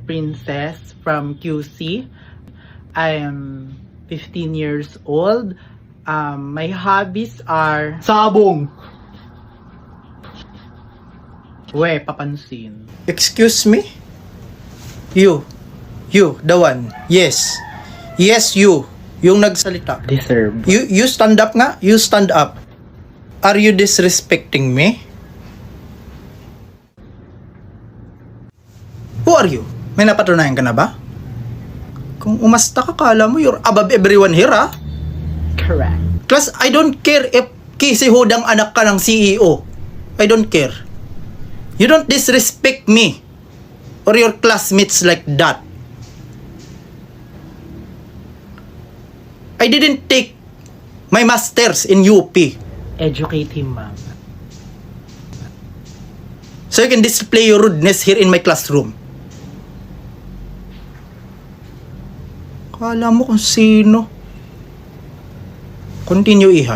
Princess from QC. I am 15 years old. My hobbies are sabong. We, papansin. Excuse me? You, the one. Yes. Yes, you. Yung nagsalita. Deserve. You stand up nga. You stand up. Are you disrespecting me? Who are you? May napatunayan ka na ba? Kung umasta ka, kala mo you're above everyone here, ha? Correct. Plus, I don't care if Kisi Hodang anak ka ng CEO. I don't care. You don't disrespect me or your classmates like that. I didn't take my masters in UP. Educate him, ma'am. So you can display your rudeness here in my classroom. Kala mo kung sino. Continue, Iha.